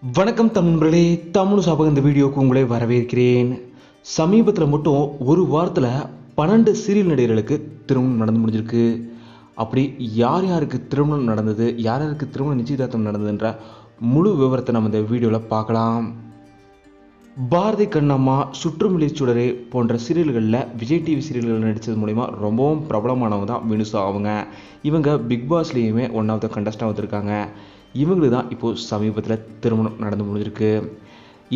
வணக்கம் தமிழர்களே, தமிழ் சாபக இந்த வீடியோவுக்கு உங்களை வரவேற்கிறேன். சமீபத்தில் மட்டும் ஒரு வாரத்தில் 12 சீரியல் நடிகர்களுக்கு திருமணம் நடந்து முடிஞ்சிருக்கு. அப்படி யார் யாருக்கு திருமணம் நடந்தது, யார் யாருக்கு திருமண நிச்சயதார்த்தம் நடந்ததுன்ற முழு விவரத்தை நம்ம இந்த வீடியோவில் பார்க்கலாம். பாரதி கண்ணம்மா, சுற்றுமிழி சுடரே போன்ற சீரியல்களில் விஜய் டிவி சீரியல்கள் நடித்தது மூலிமா ரொம்பவும் பிரபலமானவங்க தான் வினுசா அவங்க. இவங்க பிக் பாஸ்லேயுமே ஒன் ஆஃப் த கண்டஸ்டாக வந்திருக்காங்க. இவங்களுக்கு தான் இப்போது சமீபத்தில் திருமணம் நடந்து முடிஞ்சிருக்கு.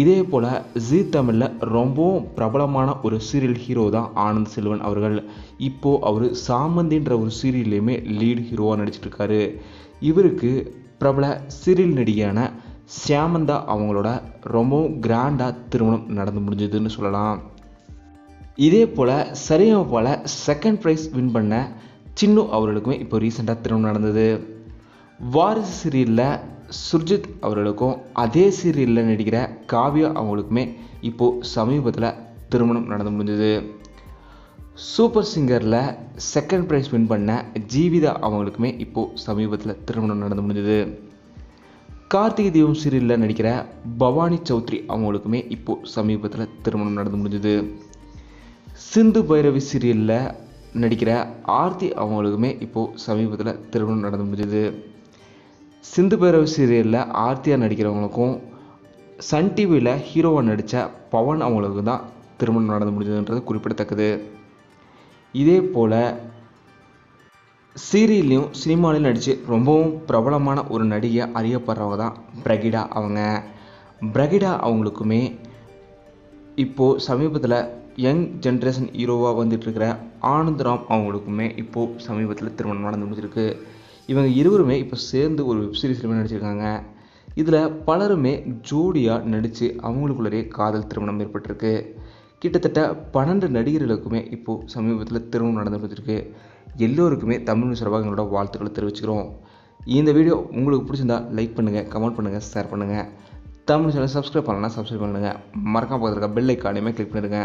இதே போல் ஜீ தமிழில் ரொம்பவும் பிரபலமான ஒரு சீரியல் ஹீரோ தான் ஆனந்த் செல்வன் அவர்கள். இப்போது அவர் சாமந்தின்ற ஒரு சீரியல்லையுமே லீட் ஹீரோவாக நடிச்சிட்ருக்காரு. இவருக்கு பிரபல சீரியல் நடிகையான ஷியாமந்தா அவங்களோட ரொம்பவும் கிராண்டாக திருமணம் நடந்து முடிஞ்சதுன்னு சொல்லலாம். இதே போல் சரியாக போல் செகண்ட் ப்ரைஸ் வின் பண்ண சின்னு அவர்களுக்குமே இப்போ ரீசெண்டாக திருமணம் நடந்தது. வாரிசு சீரியலில் சுர்ஜித் அவர்களுக்கும் அதே சீரியலில் நடிக்கிற காவ்யா அவங்களுக்குமே இப்போது சமீபத்தில் திருமணம் நடந்து முடிஞ்சது. சூப்பர் சிங்கரில் செகண்ட் ப்ரைஸ் வின் பண்ண ஜீவிதா அவங்களுக்குமே இப்போது சமீபத்தில் திருமணம் நடந்து முடிஞ்சது. கார்த்திகை தீபம் சீரியலில் நடிக்கிற பவானி சௌத்ரி அவங்களுக்குமே இப்போது சமீபத்தில் திருமணம் நடந்து முடிஞ்சது. சிந்து பைரவி சீரியலில் நடிக்கிற ஆர்த்தி அவங்களுக்குமே இப்போது சமீபத்தில் திருமணம் நடந்து முடிஞ்சது. சிந்து பைரவி சீரியலில் ஆர்த்தியாக நடிக்கிறவங்களுக்கும் சன் டிவியில் ஹீரோவாக நடித்த பவன் அவங்களுக்கு தான் திருமணம் நடந்து முடிஞ்சதுன்றது குறிப்பிடத்தக்கது. இதே போல் சீரியல்லையும் சினிமாலையும் நடித்து ரொம்பவும் பிரபலமான ஒரு நடிகை அறியப்படுறவங்க தான் பிரகிடா அவங்க. பிரகிடா அவங்களுக்குமே இப்போது சமீபத்தில் யங் ஜென்ரேஷன் ஹீரோவாக வந்துட்டுருக்கிற ஆனந்த்ராம் அவங்களுக்குமே இப்போது சமீபத்தில் திருமணம் நடந்து முடிஞ்சிருக்கு. இவங்க இருவருமே இப்போ சேர்ந்து ஒரு வெப்சீரிஸ்லுமே நடிச்சிருக்காங்க. இதில் பலருமே ஜோடியாக நடித்து அவங்களுக்குள்ளே காதல் திருமணம் ஏற்பட்டிருக்கு. கிட்டத்தட்ட 12 நடிகர்களுக்குமே இப்போது சமீபத்தில் திருமணம் நடந்து முடிஞ்சிருக்கு. எல்லோருக்குமே தமிழ் சார்பாக எங்களோட வாழ்த்துக்களை தெரிவிச்சுக்கிறோம். இந்த வீடியோ உங்களுக்கு பிடிச்சிருந்தா லைக் பண்ணுங்கள், கமெண்ட் பண்ணுங்கள், ஷேர் பண்ணுங்கள். தமிழ் சேனல் சப்ஸ்கிரைப் பண்ணலன்னா சப்ஸ்கிரைப் பண்ணுங்கள். மறக்காம பக்கத்தில் இருக்க பெல் ஐக்கானையுமே கிளிக் பண்ணிடுங்க.